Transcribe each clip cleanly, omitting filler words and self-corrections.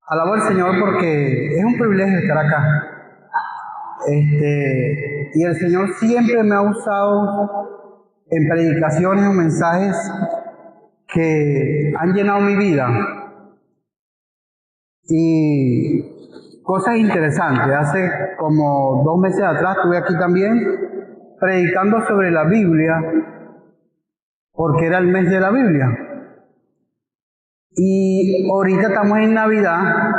Alabo al Señor porque es un privilegio estar acá. Y el Señor siempre me ha usado en predicaciones o mensajes que han llenado mi vida. Y cosas interesantes. Hace como 2 meses atrás estuve aquí también predicando sobre la Biblia, porque era el mes de la Biblia. Y ahorita estamos en Navidad.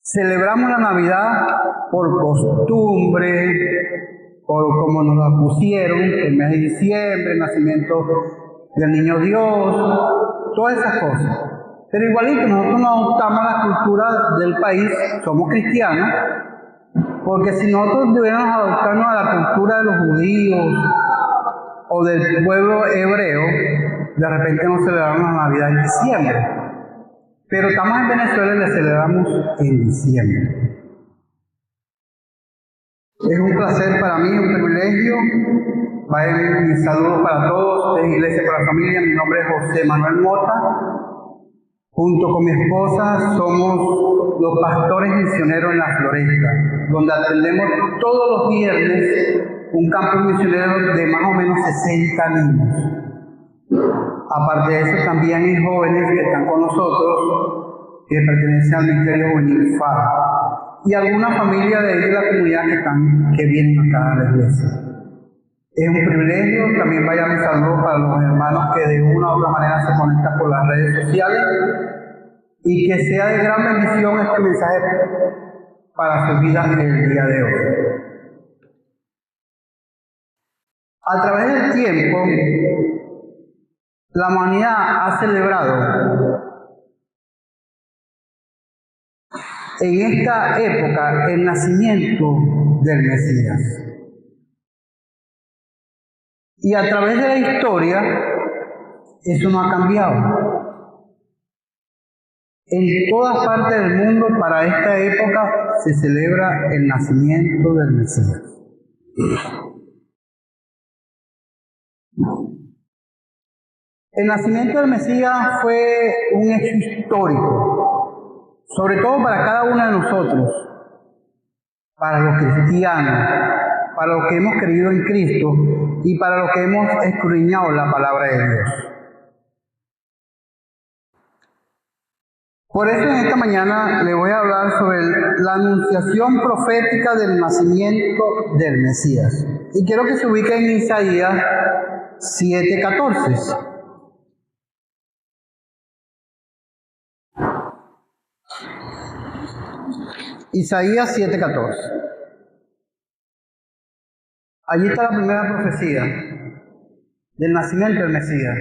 Celebramos la Navidad por costumbre, por como nos la pusieron, el mes de diciembre, el nacimiento del niño Dios, todas esas cosas. Pero igualito, nosotros no adoptamos la cultura del país, somos cristianos, porque si nosotros debiéramos adoptarnos a la cultura de los judíos o del pueblo hebreo, de repente no celebramos la Navidad en diciembre. Pero estamos en Venezuela y la celebramos en diciembre. Es un placer para mí, un privilegio. Vayan mis saludos para todos, de Iglesia para la Familia. Mi nombre es José Manuel Mota. Junto con mi esposa somos los pastores misioneros en la Floresta, donde atendemos todos los viernes un campo misionero de más o menos 60 niños. Aparte de eso, también hay jóvenes que están con nosotros, que pertenecen al Ministerio Juvenil FAR, y algunas familias de ahí de la comunidad que vienen acá a la iglesia. Es un privilegio. También vayan un saludo para los hermanos que de una u otra manera se conectan por las redes sociales, y que sea de gran bendición este mensaje para su vida el día de hoy. A través del tiempo, la humanidad ha celebrado en esta época el nacimiento del Mesías. Y a través de la historia, eso no ha cambiado. En todas partes del mundo, para esta época, se celebra el nacimiento del Mesías. El nacimiento del Mesías fue un hecho histórico, sobre todo para cada uno de nosotros, para los cristianos, para los que hemos creído en Cristo y para los que hemos escudriñado la palabra de Dios. Por eso en esta mañana le voy a hablar sobre la anunciación profética del nacimiento del Mesías. Y quiero que se ubique en Isaías 7:14. Isaías 7:14. Allí está la primera profecía del nacimiento del Mesías.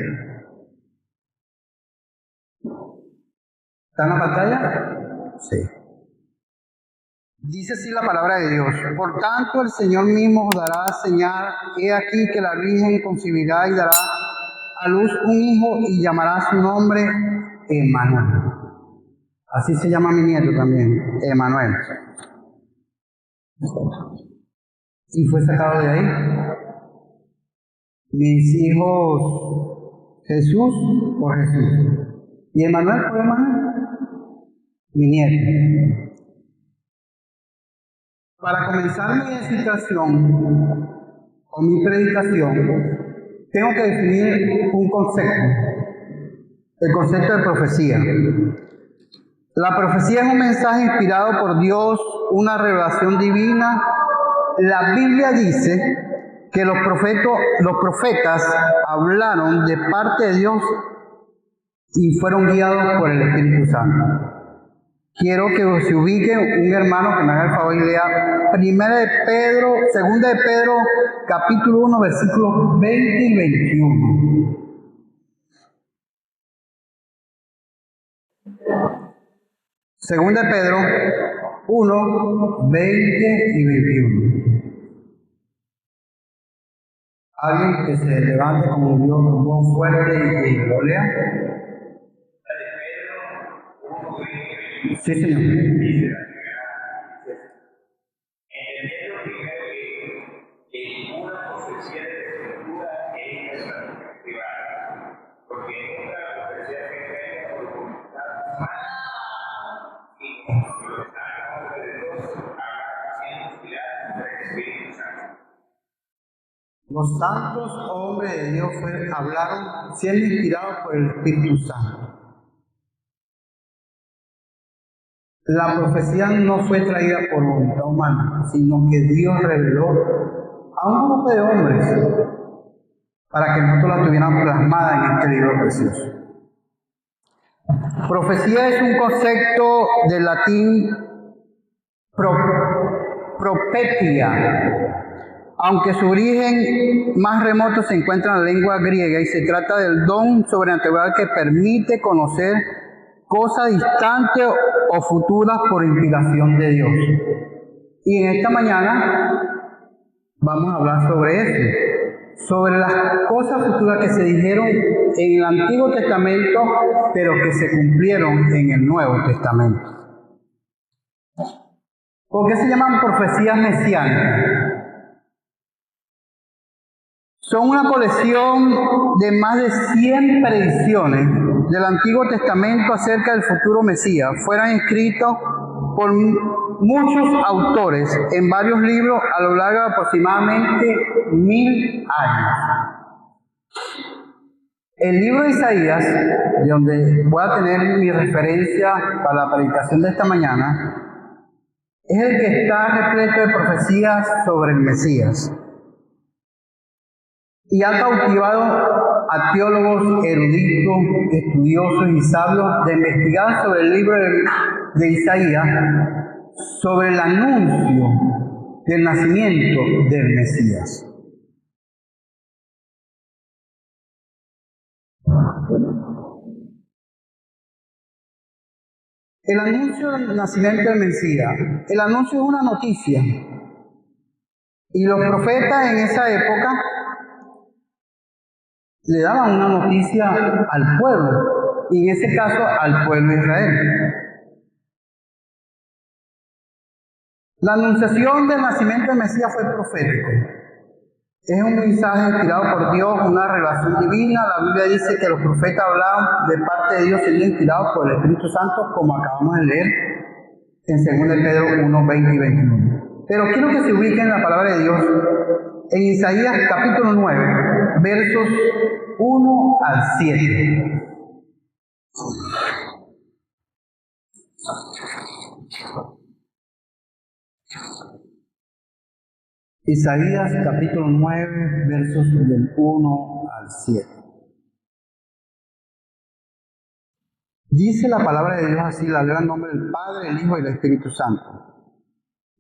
¿Está en la pantalla? Sí. Dice así la palabra de Dios: por tanto el Señor mismo os dará señal, he aquí que la Virgen concebirá y dará a luz un hijo y llamará su nombre Emmanuel. Así se llama mi nieto también, Emmanuel. Y fue sacado de ahí. Mis hijos Jesús por Jesús. Y Emmanuel por Emmanuel, mi nieto. Para comenzar mi explicación o mi predicación, tengo que definir un concepto, el concepto de profecía. La profecía es un mensaje inspirado por Dios, una revelación divina. La Biblia dice que los profetas hablaron de parte de Dios y fueron guiados por el Espíritu Santo. Quiero que se ubique un hermano que me haga el favor y lea 2 de Pedro, capítulo 1, versículos 20 y 21. Segunda de Pedro 1, 20 y 21. Alguien que se levante como un Dios con voz fuerte y lo lea. Sí, señor. Los santos hombres de Dios hablaron siendo inspirados por el Espíritu Santo. La profecía no fue traída por voluntad humana, sino que Dios reveló a un grupo de hombres para que nosotros la tuviéramos plasmada en este libro precioso. Profecía es un concepto del latín propetia, aunque su origen más remoto se encuentra en la lengua griega y se trata del don sobrenatural que permite conocer cosas distantes o futuras por inspiración de Dios. Y en esta mañana vamos a hablar sobre eso, sobre las cosas futuras que se dijeron en el Antiguo Testamento, pero que se cumplieron en el Nuevo Testamento. ¿Por qué se llaman profecías mesiánicas? Son una colección de más de 100 predicciones del Antiguo Testamento acerca del futuro Mesías. Fueron escritos por muchos autores en varios libros a lo largo de aproximadamente 1000 años. El libro de Isaías, de donde voy a tener mi referencia para la predicación de esta mañana, es el que está repleto de profecías sobre el Mesías. Y ha cautivado a teólogos, eruditos, estudiosos y sabios de investigar sobre el libro de Isaías, sobre el anuncio del nacimiento del Mesías. El anuncio del nacimiento del Mesías. El anuncio es una noticia. Y los profetas en esa época le daban una noticia al pueblo, y en ese caso al pueblo de Israel. La anunciación del nacimiento del Mesías fue profético. Es un mensaje inspirado por Dios, una revelación divina. La Biblia dice que los profetas hablaban de parte de Dios siendo inspirados por el Espíritu Santo, como acabamos de leer en 2 Pedro 1, 20 y 21. Pero quiero que se ubiquen en la palabra de Dios en Isaías capítulo 9, versos 1 al 7. Isaías capítulo 9, versos del 1 al 7. Dice la palabra de Dios así, la leo en nombre del Padre, el Hijo y el Espíritu Santo.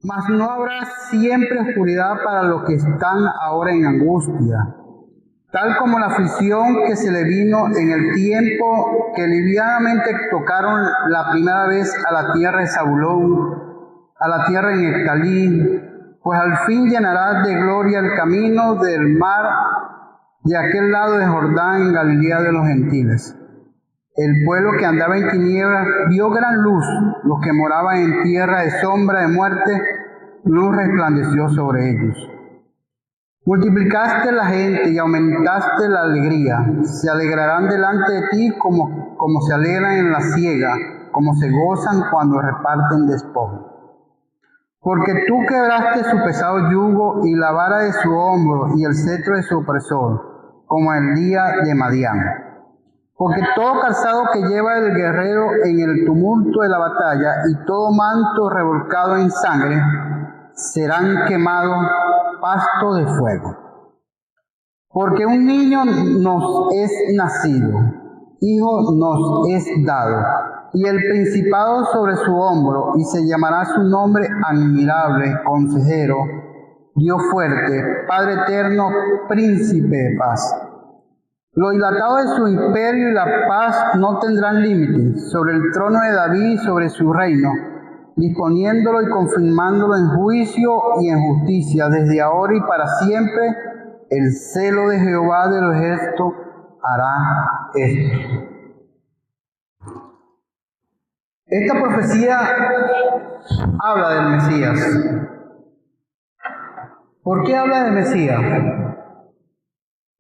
Mas no habrá siempre oscuridad para los que están ahora en angustia, tal como la aflicción que se le vino en el tiempo que livianamente tocaron la primera vez a la tierra de Zabulón, a la tierra de Neftalí, pues al fin llenará de gloria el camino del mar de aquel lado de Jordán en Galilea de los gentiles. El pueblo que andaba en tinieblas vio gran luz, los que moraban en tierra de sombra de muerte, luz resplandeció sobre ellos. Multiplicaste la gente y aumentaste la alegría. Se alegrarán delante de ti como se alegran en la siega, como se gozan cuando reparten despojo. Porque tú quebraste su pesado yugo y la vara de su hombro y el cetro de su opresor, como el día de Madián. Porque todo calzado que lleva el guerrero en el tumulto de la batalla y todo manto revolcado en sangre serán quemados pasto de fuego. Porque un niño nos es nacido, hijo nos es dado, y el principado sobre su hombro, y se llamará su nombre admirable, consejero, Dios fuerte, Padre eterno, príncipe de paz. Lo dilatado de su imperio y la paz no tendrán límites sobre el trono de David y sobre su reino, disponiéndolo y confirmándolo en juicio y en justicia, desde ahora y para siempre. El celo de Jehová de los ejércitos hará esto. Esta profecía habla del Mesías. ¿Por qué habla del Mesías?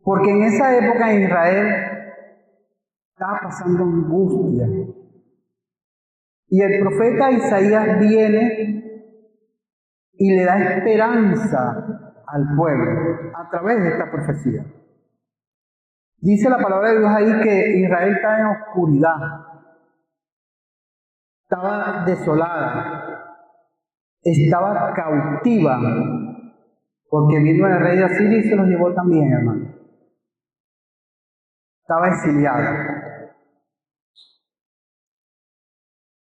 Porque en esa época en Israel estaba pasando angustia. Y el profeta Isaías viene y le da esperanza al pueblo a través de esta profecía. Dice la palabra de Dios ahí que Israel estaba en oscuridad, estaba desolada, estaba cautiva, porque vino el rey de Asiria y se los llevó también, hermano. Estaba exiliada.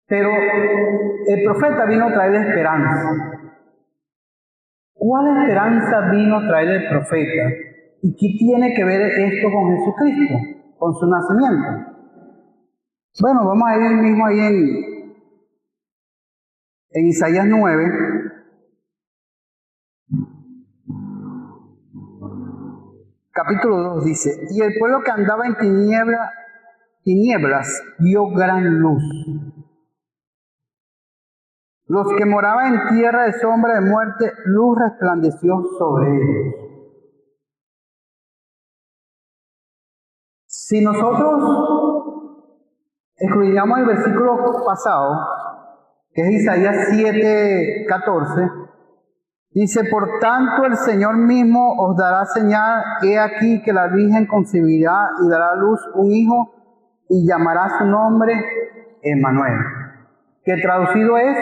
Pero el profeta vino a traer esperanza. ¿Cuál esperanza vino a traer el profeta? ¿Y qué tiene que ver esto con Jesucristo, con su nacimiento? Bueno, vamos a ir mismo ahí en Isaías 9. Capítulo 2 dice: y el pueblo que andaba en tinieblas vio gran luz. Los que moraban en tierra de sombra de muerte, luz resplandeció sobre ellos. Si nosotros escudriñamos el versículo pasado, que es Isaías 7:14, dice: por tanto el Señor mismo os dará señal, he aquí que la Virgen concebirá y dará a luz un hijo y llamará su nombre Emmanuel, que traducido es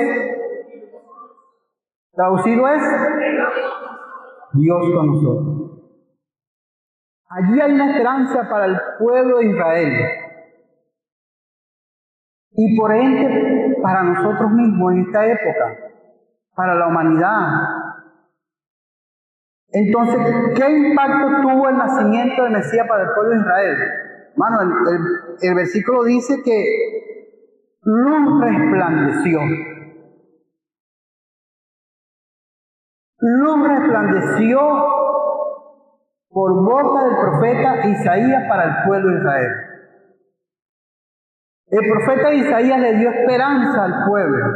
Dios con nosotros. Allí hay una esperanza para el pueblo de Israel y por ende para nosotros mismos en esta época, para la humanidad. Entonces, ¿qué impacto tuvo el nacimiento del Mesías para el pueblo de Israel? Hermano, el versículo dice que luz resplandeció. Luz resplandeció por boca del profeta Isaías para el pueblo de Israel. El profeta Isaías le dio esperanza al pueblo.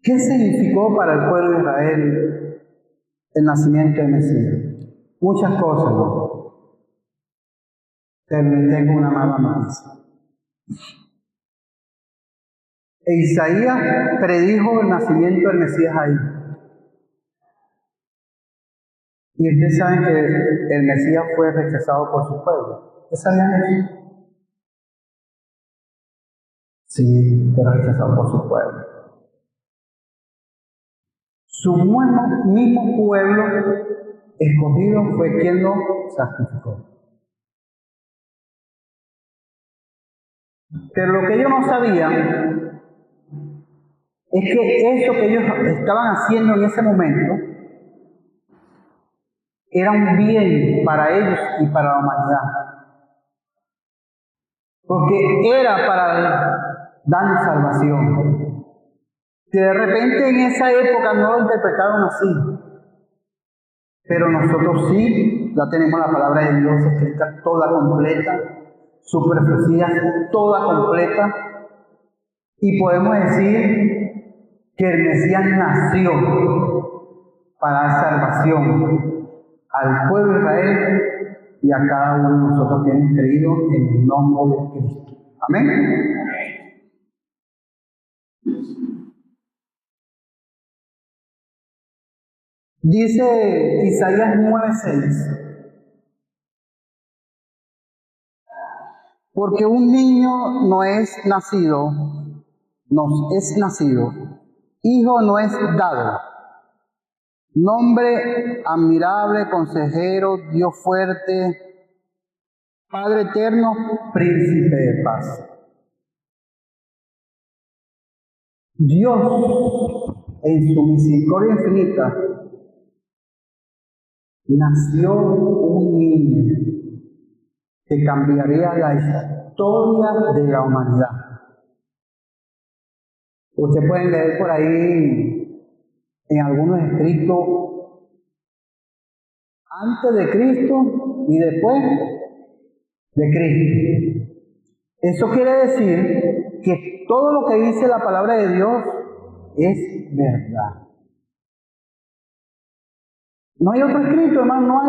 ¿Qué significó para el pueblo de Israel el nacimiento del Mesías? Muchas cosas, ¿no? Pero les tengo una mala noticia. Isaías predijo el nacimiento del Mesías ahí. Y ustedes saben que el Mesías fue rechazado por su pueblo. ¿Ustedes sabían eso? Sí, fue rechazado por su pueblo. Su mismo pueblo escogido fue quien lo sacrificó. Pero lo que ellos no sabían es que eso que ellos estaban haciendo en ese momento era un bien para ellos y para la humanidad. Porque era para darnos salvación. Que de repente en esa época no lo interpretaron así. Pero nosotros sí, ya tenemos la palabra de Dios escrita toda completa, su profecía toda completa, y podemos decir que el Mesías nació para dar salvación al pueblo de Israel y a cada uno de nosotros que hemos creído en el nombre de Cristo. Amén. Dice Isaías 9:6: porque un niño nos es nacido, hijo no es dado, nombre admirable, consejero, Dios fuerte, Padre eterno, príncipe de paz. Dios, en su misericordia infinita, nació un niño que cambiaría la historia de la humanidad. Ustedes pueden leer por ahí en algunos escritos antes de Cristo y después de Cristo. Eso quiere decir que todo lo que dice la palabra de Dios es verdad. No hay otro escrito, hermano, no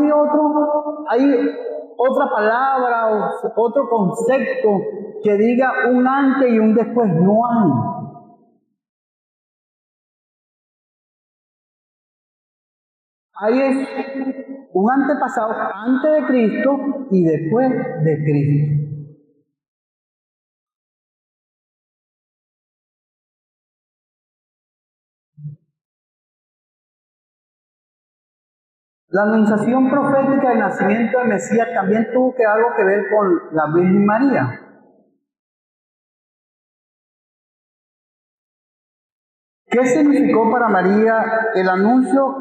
hay otra palabra o otro concepto que diga un antes y un después. No hay. Ahí es un antepasado antes de Cristo y después de Cristo. La anunciación profética del nacimiento del Mesías también tuvo algo que ver con la Virgen María. ¿Qué significó para María el anuncio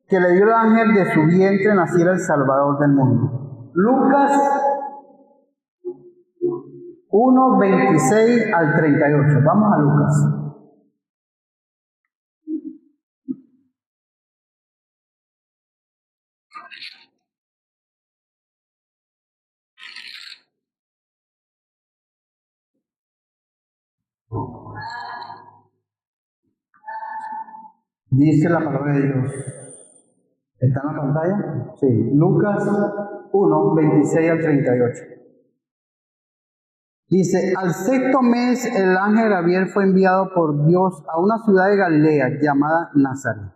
que le dio el ángel de su vientre naciera el Salvador del mundo? Lucas 1, 26 al 38. Vamos a Lucas. Dice la palabra de Dios. ¿Está en la pantalla? Sí. Lucas 1, 26 al 38. Dice, al sexto mes el ángel Gabriel fue enviado por Dios a una ciudad de Galilea llamada Nazaret,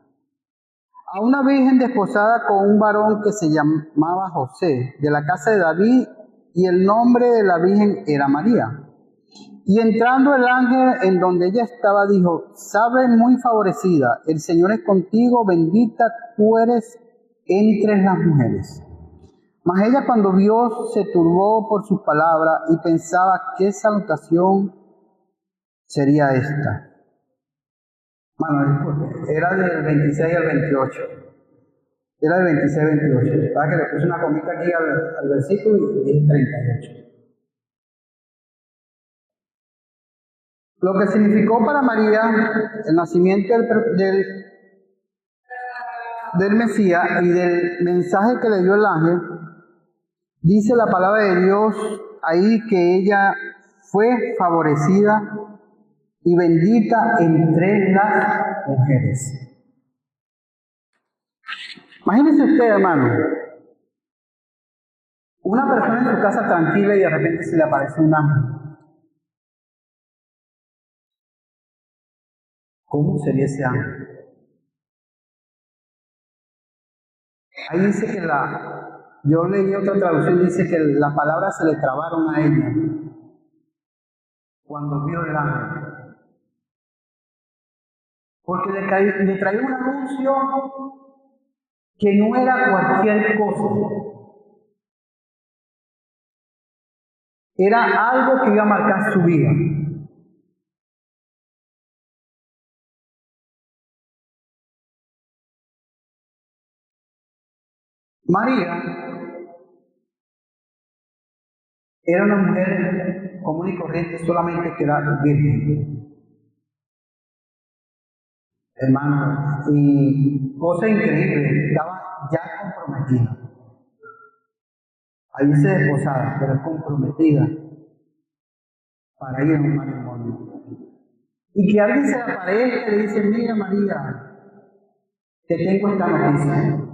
a una virgen desposada con un varón que se llamaba José, de la casa de David, y el nombre de la virgen era María. Y entrando el ángel en donde ella estaba, dijo, salve muy favorecida, el Señor es contigo, bendita tú eres entre las mujeres. Mas ella cuando vio se turbó por sus palabras y pensaba qué salutación sería esta. Bueno, disculpe, era del 26 al 28. Era del 26 al 28. Para que le puse una comita aquí al versículo y dije 38. Lo que significó para María el nacimiento del Mesías y del mensaje que le dio el ángel, dice la palabra de Dios ahí que ella fue favorecida y bendita entre las mujeres. Imagínense usted, hermano, una persona en su casa tranquila y de repente se le aparece un ángel. ¿Cómo sería ese ángel? Ahí dice que yo leí otra traducción, dice que las palabras se le trabaron a ella cuando vio el ángel. Porque le traía un anuncio que no era cualquier cosa. Era algo que iba a marcar su vida. María era una mujer común y corriente, solamente que era virgen. Hermano, y cosa increíble, estaba ya comprometida. Ahí se desposada, pero comprometida para ir a un matrimonio. Y que alguien se le aparezca y le dice, mira María, te tengo esta noticia.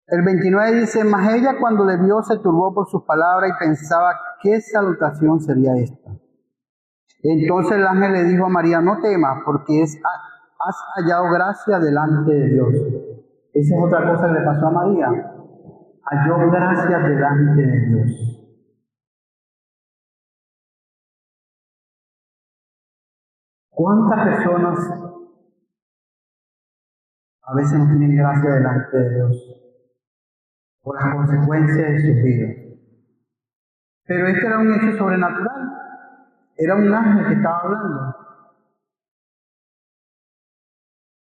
El 29 dice, mas ella cuando le vio se turbó por sus palabras y pensaba qué salutación sería esta. Entonces el ángel le dijo a María, no temas, porque has hallado gracia delante de Dios. Esa es otra cosa que le pasó a María. Halló gracia delante de Dios. ¿Cuántas personas a veces no tienen gracia delante de Dios por las consecuencias de sus vidas? Pero este era un hecho sobrenatural. Era un ángel que estaba hablando.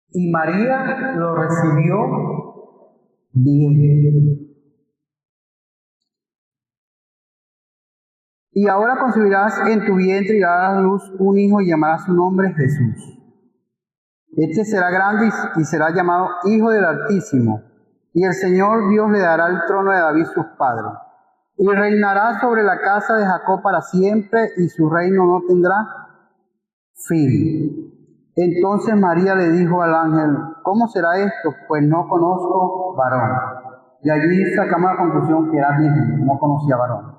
Y María lo recibió bien. Y ahora concebirás en tu vientre y darás a luz un hijo y llamarás su nombre Jesús. Este será grande y será llamado Hijo del Altísimo. Y el Señor Dios le dará el trono de David sus padres. y reinará sobre la casa de Jacob para siempre, y su reino no tendrá fin. Entonces María le dijo al ángel: ¿cómo será esto? Pues no conozco varón. De allí sacamos la conclusión que era virgen, no conocía varón.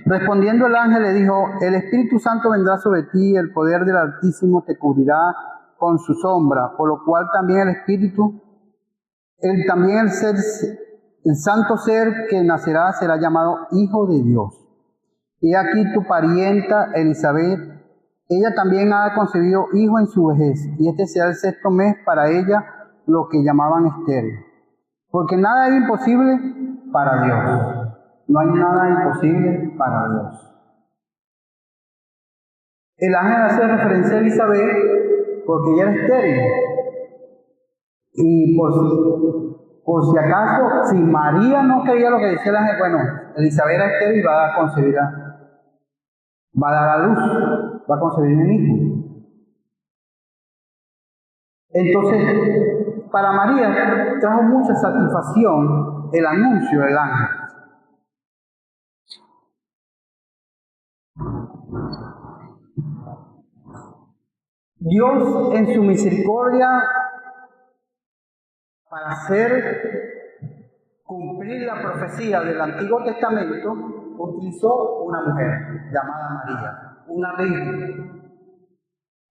Respondiendo el ángel le dijo: el Espíritu Santo vendrá sobre ti, el poder del Altísimo te cubrirá con su sombra, por lo cual también el santo ser que nacerá será llamado Hijo de Dios. Y aquí tu parienta Elizabeth, ella también ha concebido hijo en su vejez, y este será el 6º mes para ella, lo que llamaban estéril. Porque nada es imposible para Dios. No hay nada imposible para Dios. El ángel hace referencia a Elizabeth porque ella era estéril. Y por si acaso, si María no creía lo que decía el ángel, bueno, Elizabeth era estéril y va a dar a luz, va a concebir un hijo. Entonces, para María trajo mucha satisfacción el anuncio del ángel. Dios, en su misericordia, para hacer cumplir la profecía del Antiguo Testamento, utilizó una mujer llamada María, una virgen,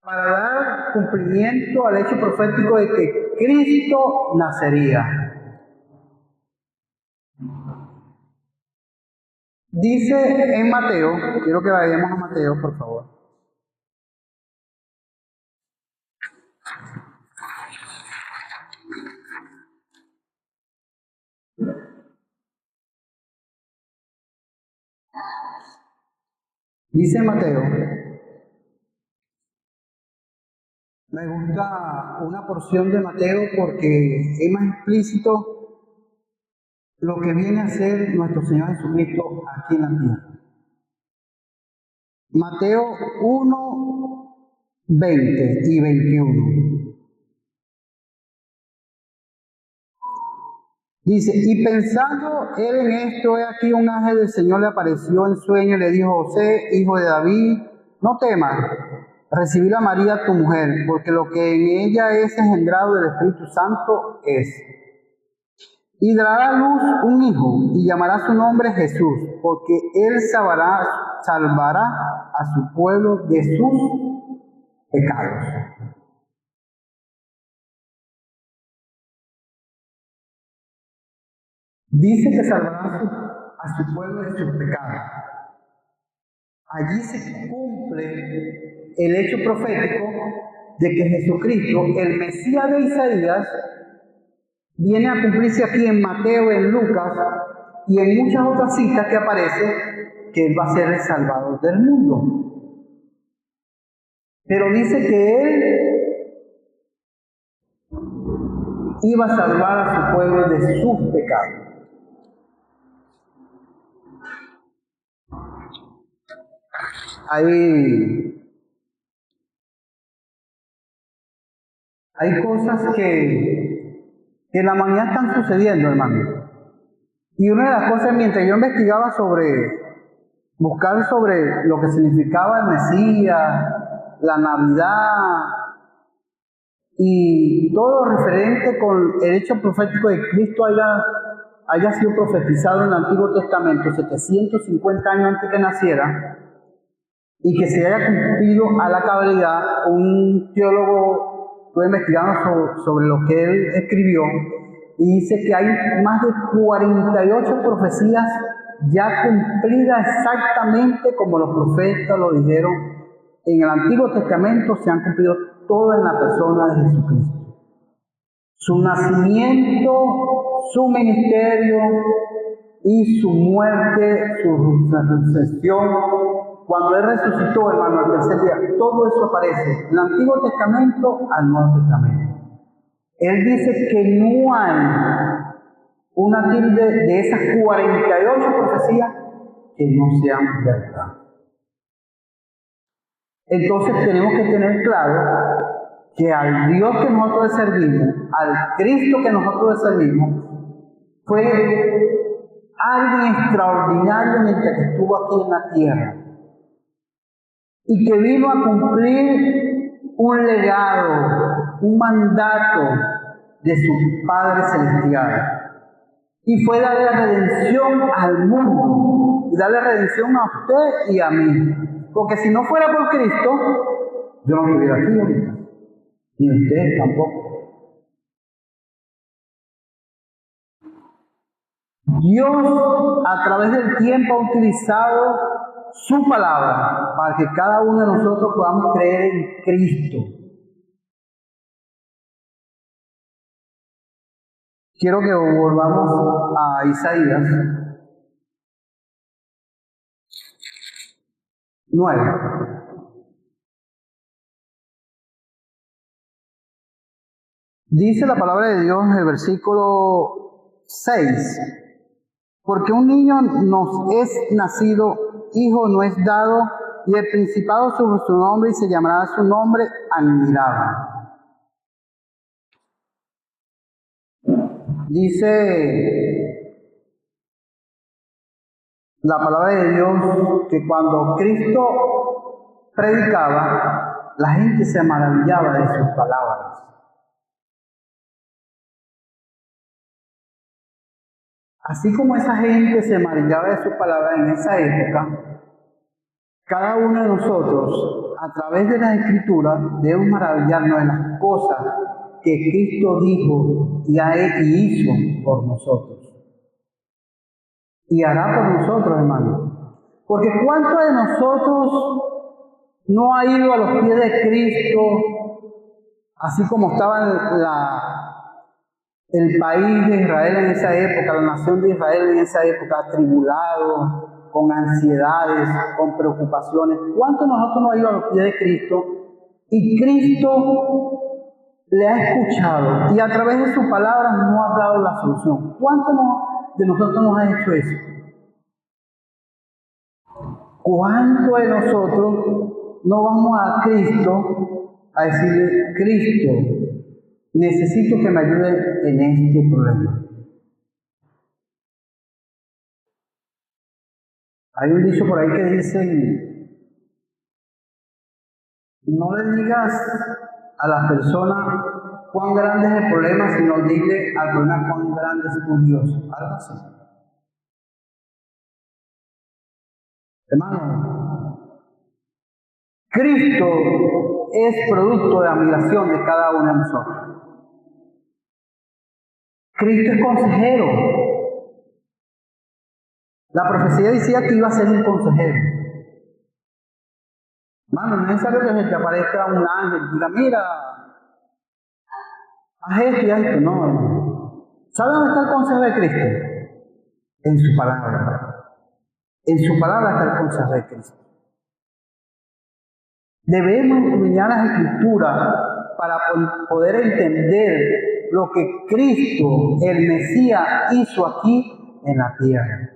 para dar cumplimiento al hecho profético de que Cristo nacería. Dice en Mateo, quiero que vayamos a Mateo, por favor. Dice Mateo, me gusta una porción de Mateo porque es más explícito lo que viene a ser nuestro Señor Jesucristo aquí en la tierra. Mateo 1, 20 y 21. Dice: y pensando él en esto, he aquí un ángel del Señor le apareció en sueño y le dijo: José, hijo de David, no temas recibir a María tu mujer, porque lo que en ella es engendrado del Espíritu Santo es. Y dará a luz un hijo, y llamará su nombre Jesús, porque él salvará a su pueblo de sus pecados. Dice que salvará a su pueblo de sus pecados. Allí se cumple el hecho profético de que Jesucristo, el Mesías de Isaías, viene a cumplirse aquí en Mateo, en Lucas y en muchas otras citas que aparece que Él va a ser el Salvador del mundo. Pero dice que Él iba a salvar a su pueblo de sus pecados. Hay cosas que en la mañana están sucediendo, hermano. Y una de las cosas, mientras yo investigaba buscar sobre lo que significaba el Mesías, la Navidad y todo lo referente con el hecho profético de Cristo haya sido profetizado en el Antiguo Testamento 750 años antes que naciera, y que se haya cumplido a la cabalidad. Un teólogo estuvo investigando sobre lo que él escribió y dice que hay más de 48 profecías ya cumplidas exactamente como los profetas lo dijeron. En el Antiguo Testamento se han cumplido todas en la persona de Jesucristo. Su nacimiento, su ministerio y su muerte, su resurrección. Cuando Él resucitó, hermano, al tercer día, todo eso aparece del Antiguo Testamento al Nuevo Testamento. Él dice que no hay una tilde de esas 48 profecías que no sean verdad. Entonces tenemos que tener claro que al Dios que nosotros servimos, al Cristo que nosotros servimos, fue alguien extraordinario mientras que estuvo aquí en la tierra y que vino a cumplir un legado, un mandato de su Padre Celestial. Y fue darle redención al mundo y darle redención a usted y a mí. Porque si no fuera por Cristo, yo no estuviera aquí ahorita, ni usted tampoco. Dios a través del tiempo ha utilizado su palabra para que cada uno de nosotros podamos creer en Cristo. Quiero que volvamos a Isaías 9. Dice la palabra de Dios en el versículo 6. Porque un niño nos es nacido, hijo no es dado, y el principado sobre su nombre, y se llamará su nombre admirable. Dice la palabra de Dios que cuando Cristo predicaba, la gente se maravillaba de sus palabras. Así como esa gente se maravillaba de sus palabras en esa época, cada uno de nosotros, a través de las Escrituras, debemos maravillarnos de las cosas que Cristo dijo y hizo por nosotros. Y hará por nosotros, hermano. Porque ¿cuántos de nosotros no ha ido a los pies de Cristo, así como estaba el país de Israel en esa época, la nación de Israel en esa época, atribulado, con ansiedades, con preocupaciones? ¿Cuántos de nosotros no ha ido a los pies de Cristo y Cristo le ha escuchado y a través de sus palabras nos ha dado la solución? ¿Cuántos de nosotros nos ha hecho eso? ¿Cuántos de nosotros no vamos a Cristo a decirle: Cristo, necesito que me ayude en este problema? Hay un dicho por ahí que dice: no le digas a las personas cuán grande es el problema, sino dile al problema cuán grande es tu Dios. Algo así. Hermano, Cristo es producto de admiración de cada uno de nosotros. Cristo es consejero. La profecía decía que iba a ser un consejero. Hermano, no es necesario que se te aparezca un ángel y diga: mira, haz esto y haz esto. No, hermano. ¿Sabe dónde está el consejo de Cristo? En su palabra. En su palabra está el consejo de Cristo. Debemos escudriñar las Escrituras para poder entender lo que Cristo, el Mesías, hizo aquí en la tierra.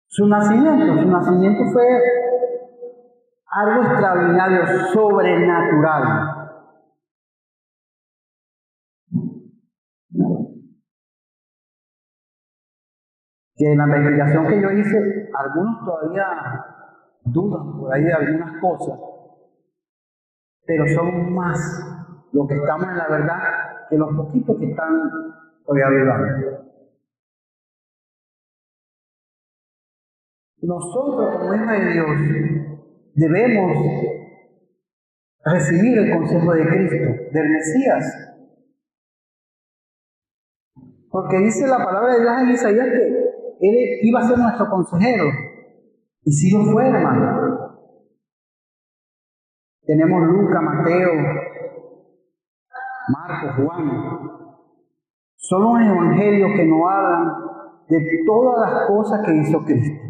Su nacimiento fue algo extraordinario, sobrenatural. Que en la investigación que yo hice, algunos todavía dudan por ahí de algunas cosas, pero son más los que estamos en la verdad que los poquitos que están todavía dudando. Nosotros, como hijos de Dios, debemos recibir el consejo de Cristo, del Mesías. Porque dice la palabra de Dios en Isaías que Él iba a ser nuestro consejero. Y si lo fue, hermano. Tenemos Lucas, Mateo, Marcos, Juan. Son los evangelios que nos hablan de todas las cosas que hizo Cristo.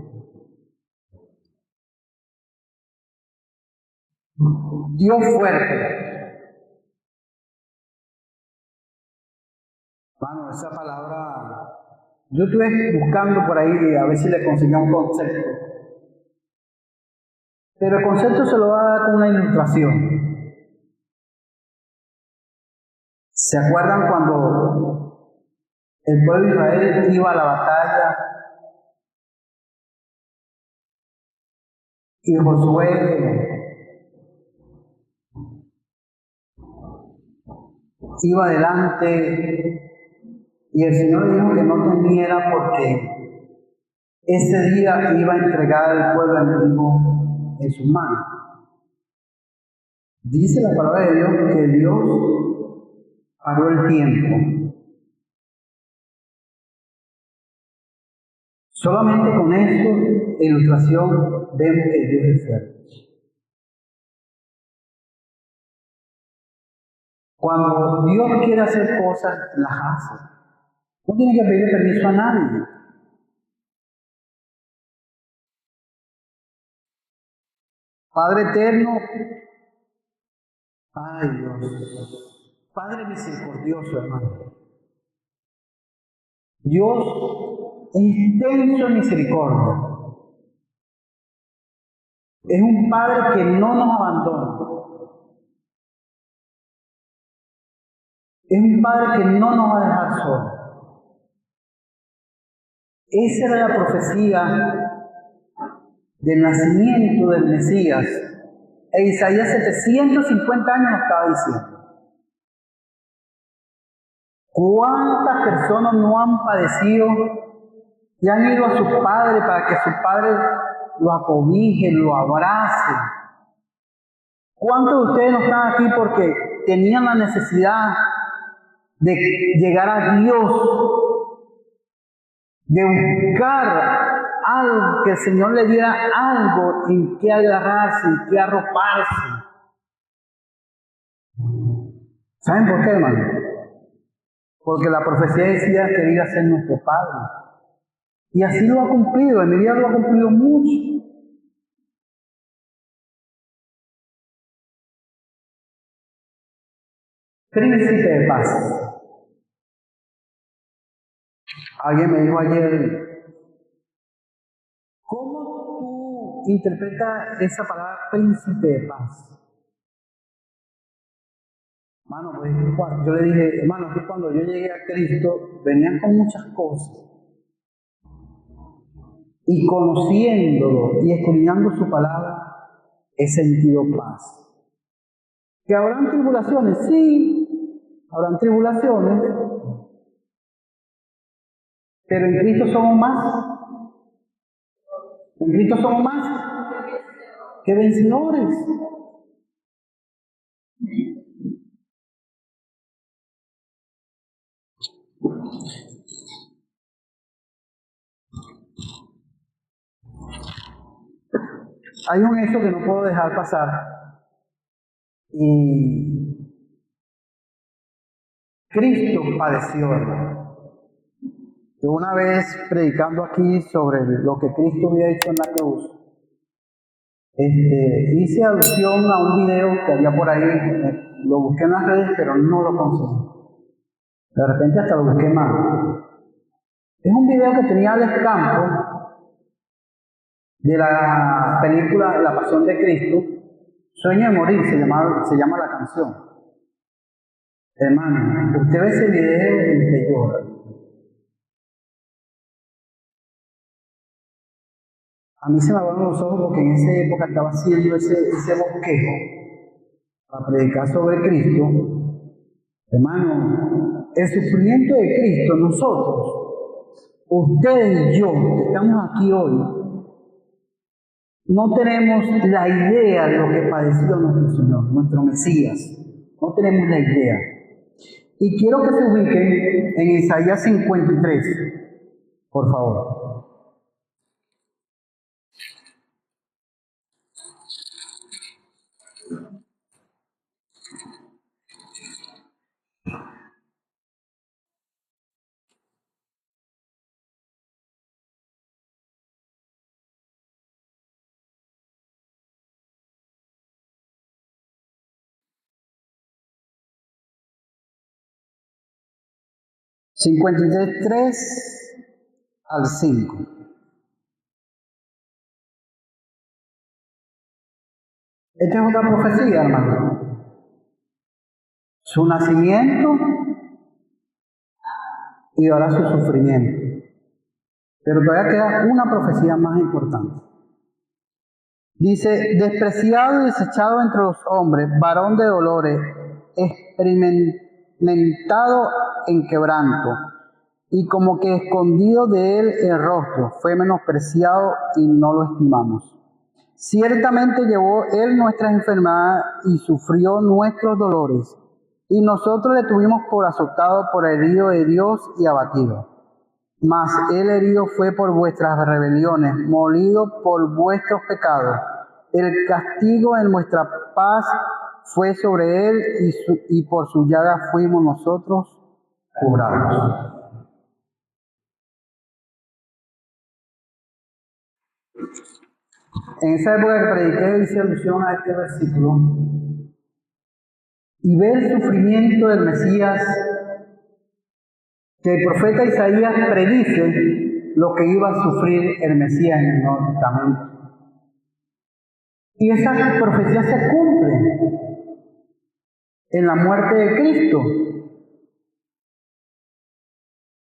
Dios fuerte. Bueno, esa palabra, yo estuve buscando por ahí a ver si le conseguía un concepto. Pero el concepto se lo va a dar con una ilustración. ¿Se acuerdan cuando el pueblo de Israel iba a la batalla y Josué iba adelante y el Señor le dijo que no temiera porque ese día iba a entregar al pueblo enemigo en sus manos? Dice la palabra de Dios que Dios paró el tiempo. Solamente con eso, ilustración, vemos que Dios es fuerte. Cuando Dios quiere hacer cosas, las hace. No tiene que pedir permiso a nadie. Padre eterno, ay Dios, Padre misericordioso, hermano. Dios es extenso en misericordia. Es un Padre que no nos abandona. Es un Padre que no nos va a dejar solos. Esa era la profecía del nacimiento del Mesías. E Isaías 750 años nos estaba diciendo. ¿Cuántas personas no han padecido y han ido a su padre para que su padre lo acobije, lo abrace? ¿Cuántos de ustedes no están aquí porque tenían la necesidad de llegar a Dios, de buscar algo, que el Señor le diera algo en que agarrarse, en que arroparse? ¿Saben por qué, hermano? Porque la profecía decía que iba a ser nuestro Padre. Y así lo ha cumplido, en mi vida lo ha cumplido mucho. Príncipe de paz. Alguien me dijo ayer, ¿cómo tú interpretas esa palabra príncipe de paz? Hermano, pues yo le dije, hermano, que cuando yo llegué a Cristo venían con muchas cosas. Y conociéndolo y escudriñando su palabra, he sentido paz. ¿Que habrán tribulaciones? Sí, habrán tribulaciones. Pero en Cristo somos más. En Cristo somos más que vencedores. Hay un hecho que no puedo dejar pasar. Y Cristo padeció, hermano. Yo una vez predicando aquí sobre lo que Cristo había hecho en la cruz, hice alusión a un video que había por ahí, lo busqué en las redes, pero no lo conseguí. De repente hasta lo busqué mal. Es un video que tenía Alex Campos de la película La Pasión de Cristo, Sueño de Morir, se llama la canción. Hermano, usted ve ese video y te llora. A mí se me abrieron los ojos porque en esa época estaba haciendo ese bosquejo para predicar sobre Cristo. Hermano, el sufrimiento de Cristo, nosotros, ustedes y yo, que estamos aquí hoy, no tenemos la idea de lo que padeció nuestro Señor, nuestro Mesías. No tenemos la idea. Y quiero que se ubiquen en Isaías 53, por favor. ...53, 3 al 5. Esta es otra profecía, hermano. su nacimiento y ahora su sufrimiento. Pero todavía queda una profecía más importante. Dice, despreciado y desechado entre los hombres, varón de dolores, experimentado en quebranto, y como que escondido de él el rostro, fue menospreciado y no lo estimamos. Ciertamente llevó él nuestras enfermedades y sufrió nuestros dolores, y nosotros le tuvimos por azotado, por herido de Dios y abatido. Mas él herido fue por vuestras rebeliones, molido por vuestros pecados. El castigo en nuestra paz fue sobre él, y por su llaga fuimos nosotros curados. En esa época que prediqué hice alusión a este versículo y ver el sufrimiento del Mesías, que el profeta Isaías predice lo que iba a sufrir el Mesías en el Nuevo Testamento. Y esas profecías se cumplen en la muerte de Cristo.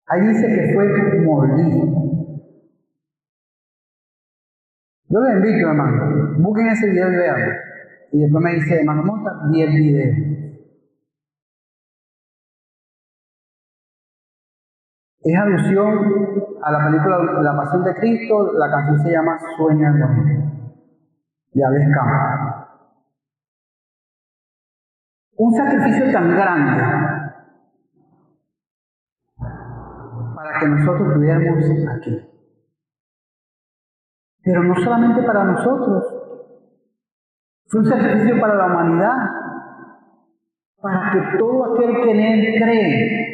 Ahí dice que fue molido. Yo les invito, hermano, busquen ese video y veanlo. Y después me dice, hermano Mota, vi el video. Es alusión a la película La Pasión de Cristo. La canción se llama Sueño de morir, de Alex Campbell. Un sacrificio tan grande para que nosotros estuviéramos aquí. Pero no solamente para nosotros, fue un sacrificio para la humanidad, para que todo aquel que en él cree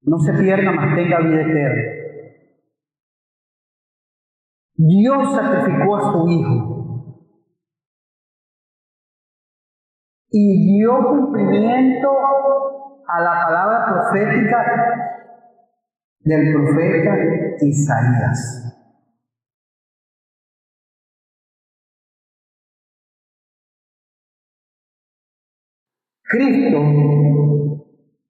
no se pierda, mas tenga vida eterna. Dios sacrificó a su Hijo y dio cumplimiento a la palabra profética del profeta Isaías. Cristo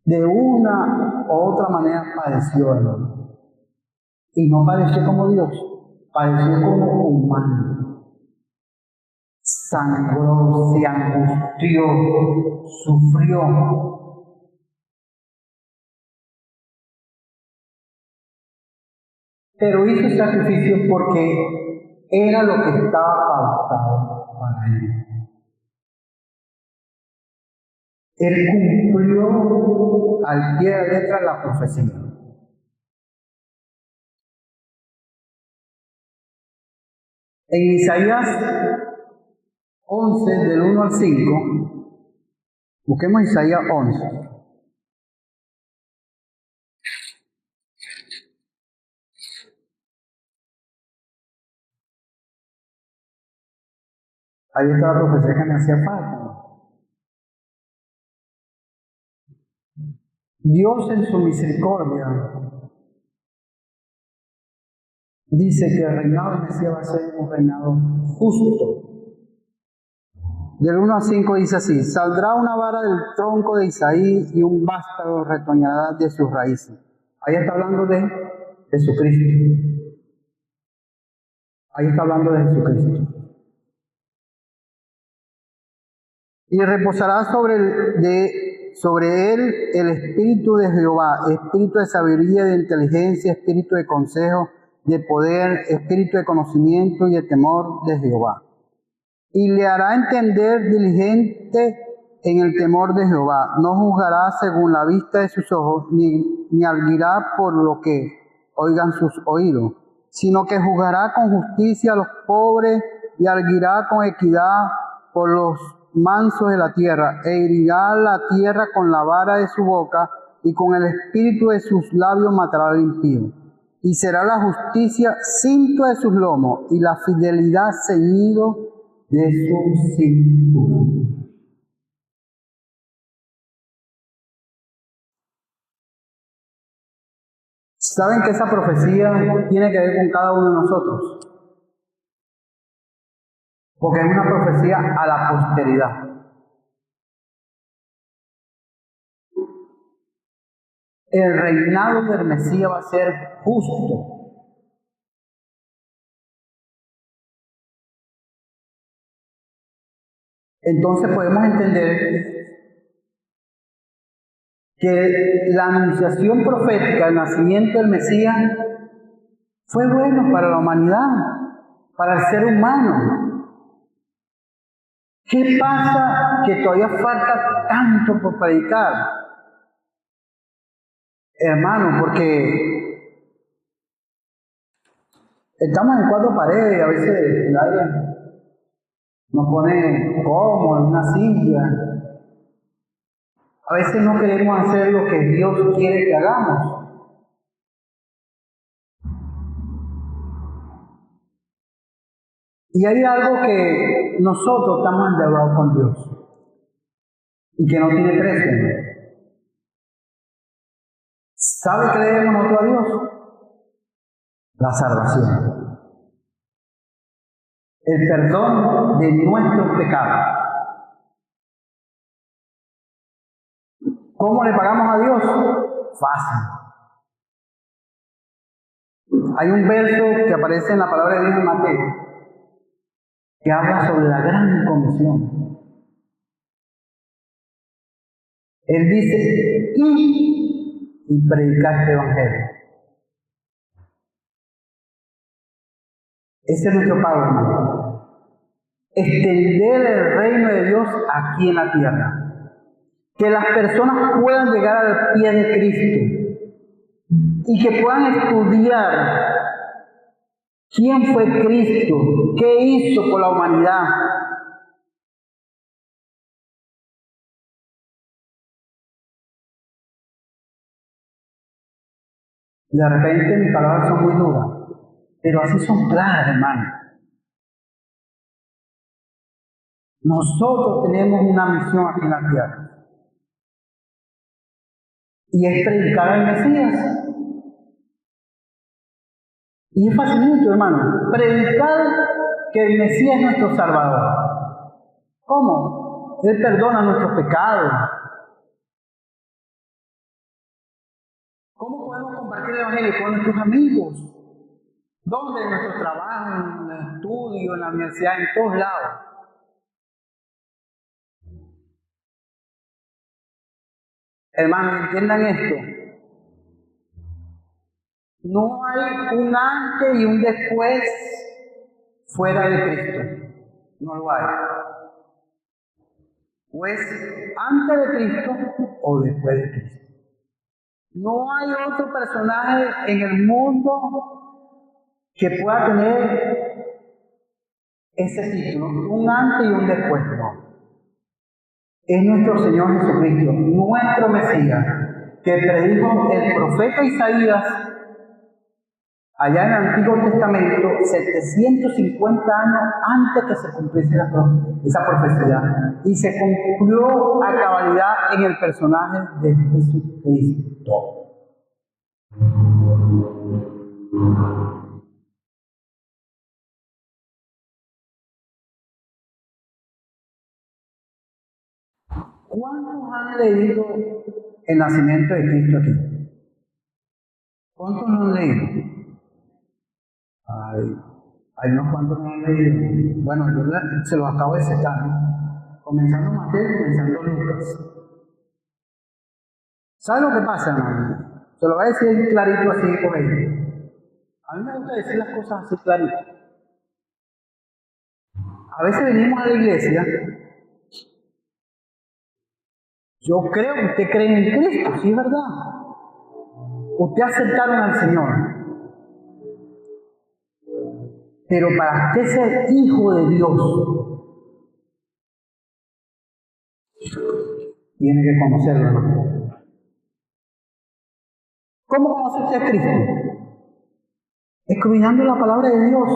de una u otra manera padeció, hermano. Y no padeció como Dios, padeció como humano. Sangró, se angustió, sufrió. Pero hizo sacrificios porque era lo que estaba pautado para él. Él cumplió al pie de la letra la profecía. En Isaías 11, del 1 al 5, busquemos Isaías 11. Ahí está la profecía que me hacía falta. Dios en su misericordia dice que el reinado del Mesías va a ser un reinado justo. Del 1 al 5 dice así: saldrá una vara del tronco de Isaí y un vástago retoñará de sus raíces. Ahí está hablando de Jesucristo. Ahí está hablando de Jesucristo. Y reposará sobre él el espíritu de Jehová, espíritu de sabiduría y de inteligencia, espíritu de consejo, de poder, espíritu de conocimiento y de temor de Jehová. Y le hará entender diligente en el temor de Jehová. No juzgará según la vista de sus ojos, ni arguirá por lo que oigan sus oídos, sino que juzgará con justicia a los pobres y arguirá con equidad por los mansos de la tierra, e herirá la tierra con la vara de su boca, y con el espíritu de sus labios matará al impío. Y será la justicia cinto de sus lomos, y la fidelidad ceñido de su cintura. ¿Saben que esa profecía tiene que ver con cada uno de nosotros? porque es una profecía a la posteridad. El reinado del Mesías va a ser justo. Entonces podemos entender que la anunciación profética del nacimiento del Mesías fue bueno para la humanidad, para el ser humano. ¿Qué pasa? Que todavía falta tanto por predicar, hermano, porque estamos en cuatro paredes, a veces el aire nos pone cómodo en una silla. A veces no queremos hacer lo que Dios quiere que hagamos. Y hay algo que nosotros estamos endeudados con Dios y que no tiene precio. ¿Sabe qué le debemos nosotros a Dios? La salvación. El perdón de nuestros pecados. ¿Cómo le pagamos a Dios? Fácil. Hay un verso que aparece en la palabra de Dios en Mateo que habla sobre la gran comisión. Él dice, y predicar este evangelio. Ese es nuestro pago, hermano. Extender el reino de Dios aquí en la tierra. Que las personas puedan llegar al pie de Cristo y que puedan estudiar quién fue Cristo, qué hizo por la humanidad. De repente mis palabras son muy duras, pero así son claras, hermano. Nosotros tenemos una misión aquí en la tierra. Y es predicar al Mesías. Y es facilito, hermano. Predicar que el Mesías es nuestro Salvador. ¿Cómo? Él perdona nuestros pecados. ¿Cómo podemos compartir el Evangelio con nuestros amigos? ¿Dónde? En nuestro trabajo, en el estudio, en la universidad, en todos lados. Hermanos, entiendan esto. No hay un antes y un después fuera de Cristo. No lo hay. O es antes de Cristo o después de Cristo. No hay otro personaje en el mundo que pueda tener ese título, un antes y un después. No. Es nuestro Señor Jesucristo, nuestro Mesías, que predijo el profeta Isaías allá en el Antiguo Testamento, 750 años antes que se cumpliese esa profecía. Y se cumplió a cabalidad en el personaje de Jesucristo. ¿Cuántos han leído el nacimiento de Cristo aquí? ¿Cuántos lo han leído? Hay unos cuantos que no han leído. Bueno, yo se los acabo de citar, ¿no? Comenzando Mateo y comenzando Lucas. ¿Sabe lo que pasa, hermano? Se lo voy a decir clarito así por ahí. A mí me gusta decir las cosas así clarito. A veces venimos a la iglesia. Yo creo que usted cree en Cristo, sí es verdad. Usted aceptaron al Señor. Pero para usted ser hijo de Dios, tiene que conocerlo, ¿no? ¿Cómo conoce usted a Cristo? Escudriñando la palabra de Dios.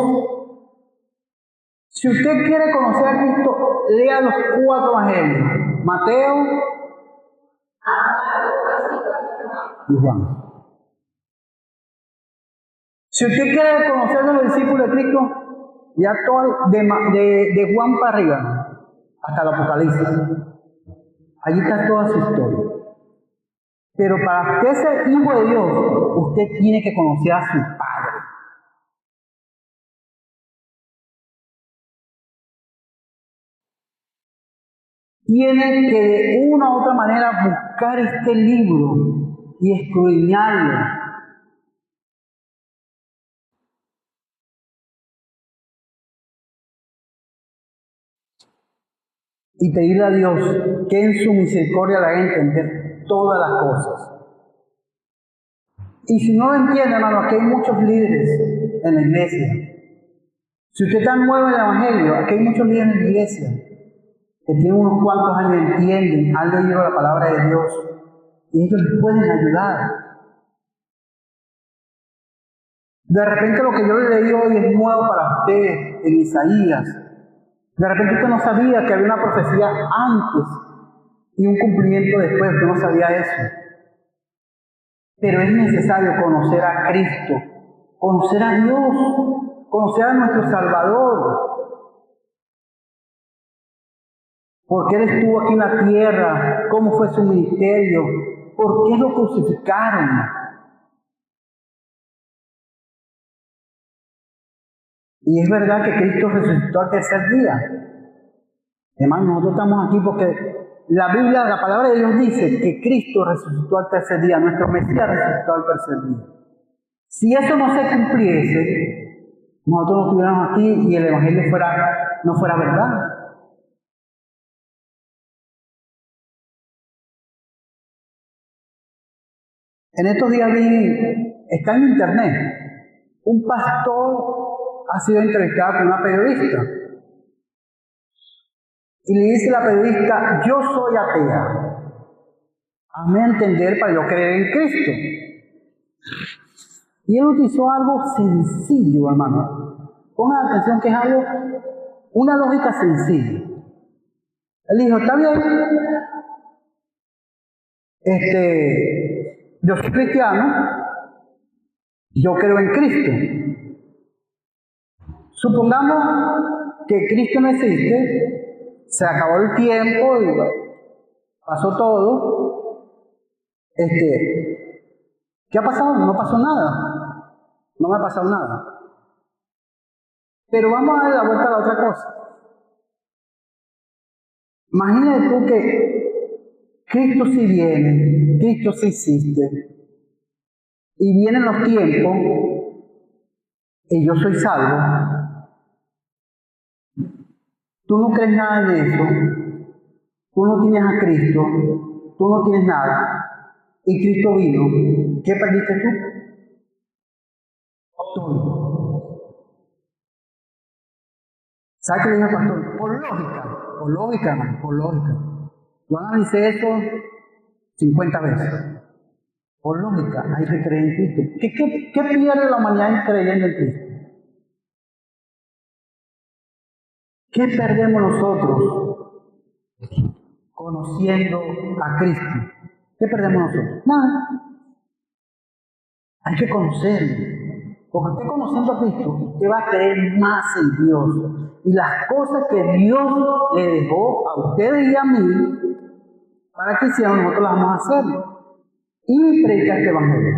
Si usted quiere conocer a Cristo, lea los 4 evangelios: Mateo y Juan. Si usted quiere conocer a los discípulos de Cristo, Ya todo de Juan para arriba, hasta el Apocalipsis. Allí está toda su historia. Pero para usted ser hijo de Dios, usted tiene que conocer a su Padre. Tiene que de una u otra manera buscar este libro y escudriñarlo. Y pedirle a Dios que en su misericordia le haga entender todas las cosas. Y si no lo entiende, hermano, aquí hay muchos líderes en la iglesia. Si usted está nuevo en el Evangelio, aquí hay muchos líderes en la iglesia que tienen unos cuantos años, entienden, han leído la palabra de Dios y ellos les pueden ayudar. De repente lo que yo le leí hoy es nuevo para usted en Isaías. De repente usted no sabía que había una profecía antes y un cumplimiento después, usted no sabía eso. Pero es necesario conocer a Cristo, conocer a Dios, conocer a nuestro Salvador. Porque Él estuvo aquí en la tierra, cómo fue su ministerio, por qué lo crucificaron. Y es verdad que Cristo resucitó al tercer día. Hermanos, nosotros estamos aquí porque la Biblia, la palabra de Dios dice que Cristo resucitó al tercer día, nuestro Mesías resucitó al tercer día. Si eso no se cumpliese, nosotros no estuviéramos aquí y el Evangelio no fuera verdad. En estos días está en internet, un pastor ha sido entrevistado con una periodista. Y le dice la periodista, yo soy atea. Hazme entender para yo creer en Cristo. Y él utilizó algo sencillo, hermano. Pongan atención que es una lógica sencilla. Él dijo, está bien, yo soy cristiano, yo creo en Cristo. Supongamos que Cristo no existe, se acabó el tiempo y pasó todo. ¿Qué ha pasado? No pasó nada. No me ha pasado nada. Pero vamos a dar la vuelta a la otra cosa. Imagínate tú que Cristo sí viene, Cristo sí existe, y vienen los tiempos, y yo soy salvo. Tú no crees nada de eso, tú no tienes a Cristo, tú no tienes nada, y Cristo vino. ¿Qué perdiste tú? Todo. ¿Sabes qué le dijo el pastor? Por lógica, hermano, por lógica. Yo analicé eso 50 veces. Por lógica, hay que creer en Cristo. ¿Qué pierde la humanidad en creyendo en Cristo? ¿Qué perdemos nosotros conociendo a Cristo? ¿Qué perdemos nosotros? Nada. Hay que conocerlo. Porque usted conociendo a Cristo, usted va a creer más en Dios. Y las cosas que Dios le dejó a ustedes y a mí, para que hicieran, nosotros las vamos a hacer. Y predicar este Evangelio.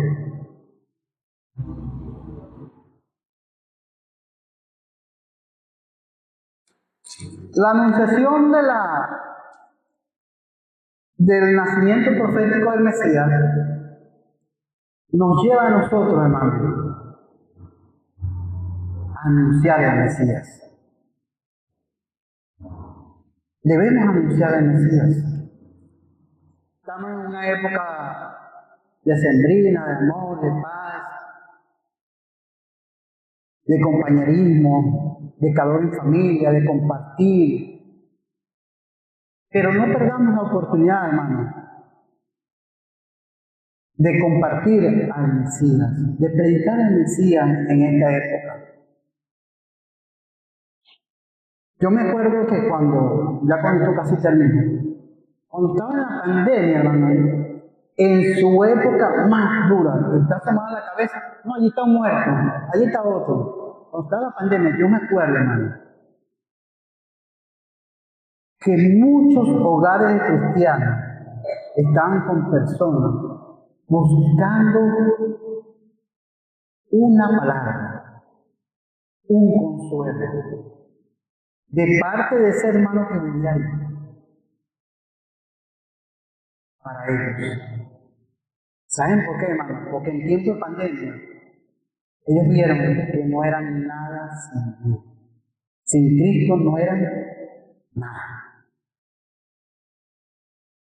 La anunciación del nacimiento profético del Mesías nos lleva a nosotros, hermanos, a anunciar el Mesías. Debemos anunciar el Mesías. Estamos en una época decembrina, de amor, de paz, de compañerismo, de calor en familia, de compartir. Pero no perdamos la oportunidad, hermano, de compartir al Mesías, de predicar al Mesías en esta época. Yo me acuerdo que cuando esto casi terminó, cuando estaba en la pandemia, hermano, en su época más dura, está asomada la cabeza, no, allí está un muerto, allí está otro. cuando estaba la pandemia, yo me acuerdo, hermano, que muchos hogares cristianos estaban con personas buscando una palabra, un consuelo, de parte de ese hermano que vivía ahí, para ellos. ¿Saben por qué, hermano? Porque en tiempo de pandemia, ellos vieron que no eran nada sin Dios. Sin Cristo no eran nada.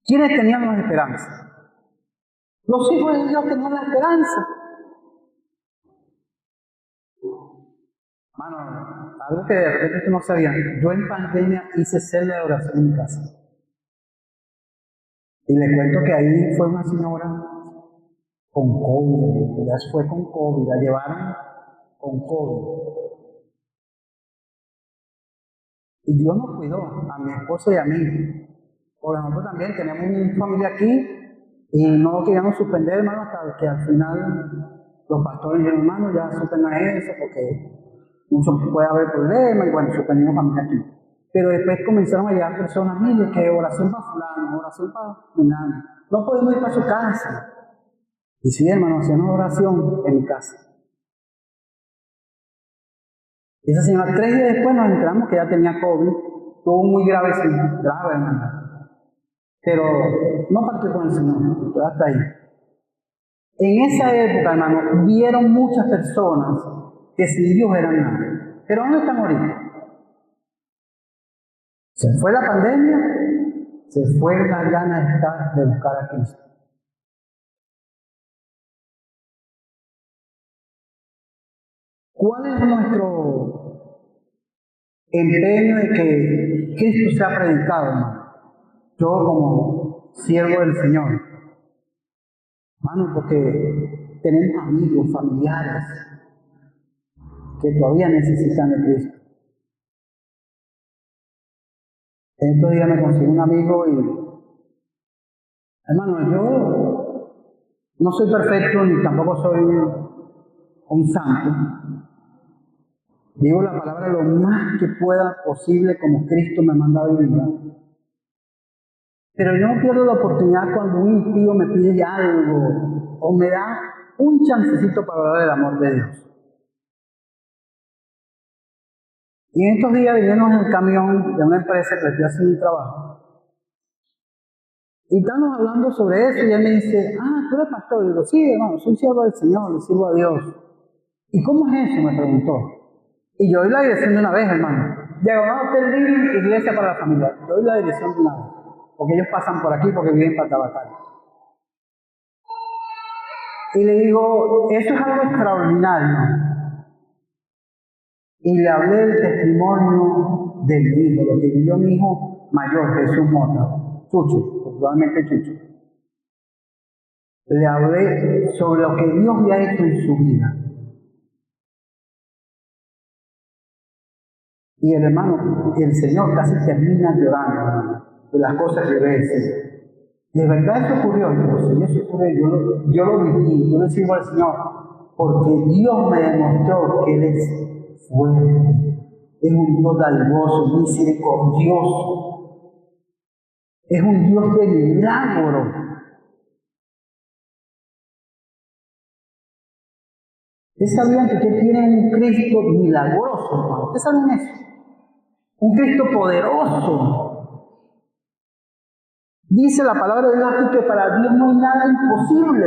¿Quiénes tenían la esperanza? Los hijos de Dios tenían la esperanza. Hermano, algo que de repente ustedes no sabían. Yo en pandemia hice celda de oración en mi casa. Y les cuento que ahí fue una señora con COVID. Ya fue con COVID. La llevaron con COVID. Y Dios nos cuidó, a mi esposo y a mí. Porque nosotros también tenemos una familia aquí y no lo queríamos suspender, hermano, hasta que al final los pastores dijeron, hermano, ya suspendan eso porque mucho puede haber problemas y bueno, suspendimos familia aquí. Pero después comenzaron a llegar personas, mire, que oración para fulano, oración para fulano. No podemos ir para su casa. Y sí, hermano, hacíamos oración en mi casa. Esa señora, 3 días después nos enteramos que ya tenía COVID, estuvo muy grave, sí, grave, hermano. Pero no partió con el Señor, hasta ahí. En esa época, hermano, vieron muchas personas que sin Dios eran nada. Pero ¿dónde están ahorita? Se fue la pandemia, se fue la gana de buscar a Cristo. ¿Cuál es nuestro empeño de que Cristo sea predicado, hermano? Yo como siervo del Señor, hermano, porque tenemos amigos, familiares que todavía necesitan de Cristo. Estos días me conseguí un amigo y, hermano, yo no soy perfecto ni tampoco soy un santo. Digo la palabra lo más que pueda posible como Cristo me manda a vivir. Pero yo no pierdo la oportunidad cuando un impío me pide algo o me da un chancecito para hablar del amor de Dios. Y en estos días vinimos en el camión de una empresa que estoy haciendo un trabajo. Y estamos hablando sobre eso y él me dice, ¿tú eres pastor? Y digo, sí, hermano, soy siervo del Señor, le sirvo a Dios. ¿Y cómo es eso? Me preguntó. Y yo doy la dirección de una vez, hermano. Diagonal Hotel Living, Iglesia para la Familia. Yo doy la dirección de una vez. Porque ellos pasan por aquí porque viven para Tabacán. Y le digo, eso es algo extraordinario. Y le hablé del testimonio de mi hijo, lo que vivió mi hijo mayor, Jesús Mota, Chucho, probablemente Chucho. Le hablé sobre lo que Dios le ha hecho en su vida. Y el hermano, el Señor casi termina llorando, hermano, de las cosas que ve decir. De verdad eso ocurrió, si eso ocurrió, yo lo viví, yo le sirvo al Señor, porque Dios me demostró que Él es fuerte, es un Dios dadivoso, misericordioso, es un Dios de milagro. ¿Ustedes sabían que usted tiene un Cristo milagroso, hermano? ¿Ustedes saben eso? Un Cristo poderoso. Dice la palabra de Dios aquí que para Dios no hay nada imposible.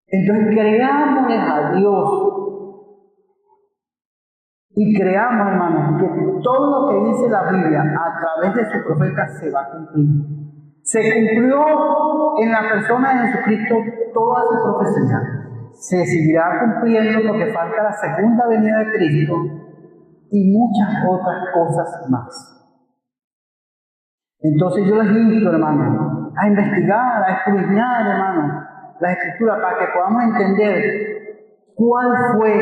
Entonces creámosle a Dios. Y creamos, hermanos, que todo lo que dice la Biblia a través de su profeta se va a cumplir. Se cumplió en la persona de Jesucristo toda su profecía. Se seguirá cumpliendo porque falta la segunda venida de Cristo y muchas otras cosas más. Entonces yo les invito, hermano, a investigar, a escudriñar, hermano, la Escritura para que podamos entender cuál fue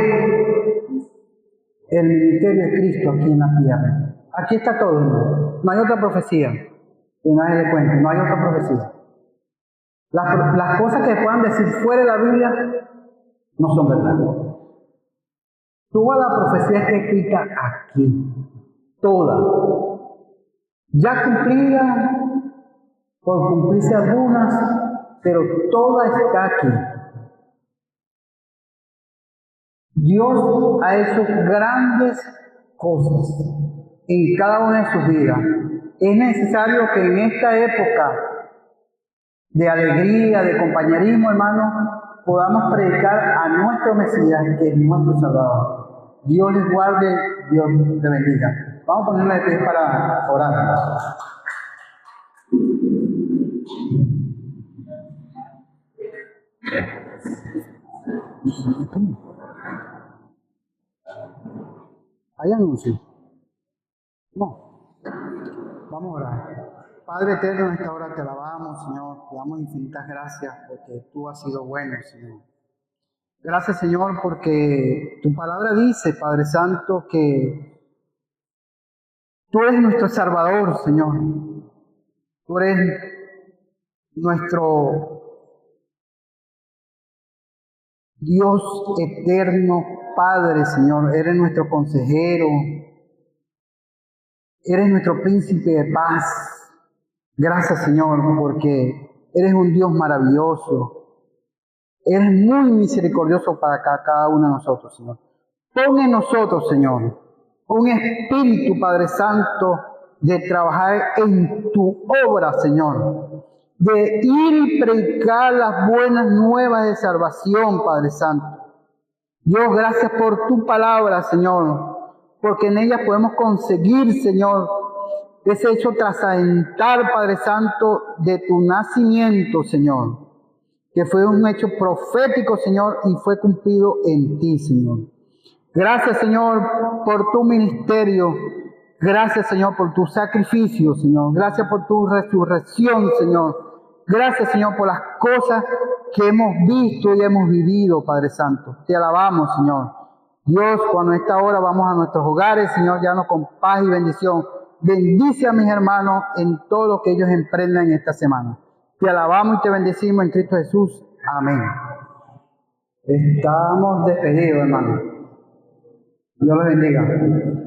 el ministerio de Cristo aquí en la tierra. Aquí está todo, hermano. No hay otra profecía que nadie le cuente, no hay otra profecía. Las cosas que puedan decir fuera de la Biblia no son verdad. Toda la profecía está escrita aquí, toda. Ya cumplida, por cumplirse algunas, pero toda está aquí. Dios ha hecho grandes cosas en cada una de sus vidas. Es necesario que en esta época de alegría, de compañerismo, hermano, podamos predicar a nuestro Mesías, que es nuestro Salvador. Dios les guarde, Dios les bendiga. Vamos a ponerle de pie para orar. ¿Hay anuncio? No. Vamos a orar. Padre eterno, en esta hora te alabamos, Señor. Te damos infinitas gracias porque tú has sido bueno, Señor. Gracias, Señor, porque tu palabra dice, Padre Santo, que tú eres nuestro Salvador, Señor. Tú eres nuestro Dios eterno, Padre, Señor. Eres nuestro consejero. Eres nuestro príncipe de paz. Gracias, Señor, porque eres un Dios maravilloso. Eres muy misericordioso para cada uno de nosotros, Señor. Pon en nosotros, Señor, un espíritu, Padre Santo, de trabajar en tu obra, Señor. De ir y predicar las buenas nuevas de salvación, Padre Santo. Dios, gracias por tu palabra, Señor, porque en ella podemos conseguir, Señor, ese hecho trascendental, Padre Santo, de tu nacimiento, Señor, que fue un hecho profético, Señor, y fue cumplido en ti, Señor. Gracias, Señor, por tu ministerio. Gracias, Señor, por tu sacrificio, Señor. Gracias por tu resurrección, Señor. Gracias, Señor, por las cosas que hemos visto y hemos vivido, Padre Santo. Te alabamos, Señor. Dios, cuando a esta hora vamos a nuestros hogares, Señor, llanos con paz y bendición. Bendice a mis hermanos en todo lo que ellos emprendan esta semana. Te alabamos y te bendecimos en Cristo Jesús. Amén. Estamos despedidos, hermano. Dios los bendiga.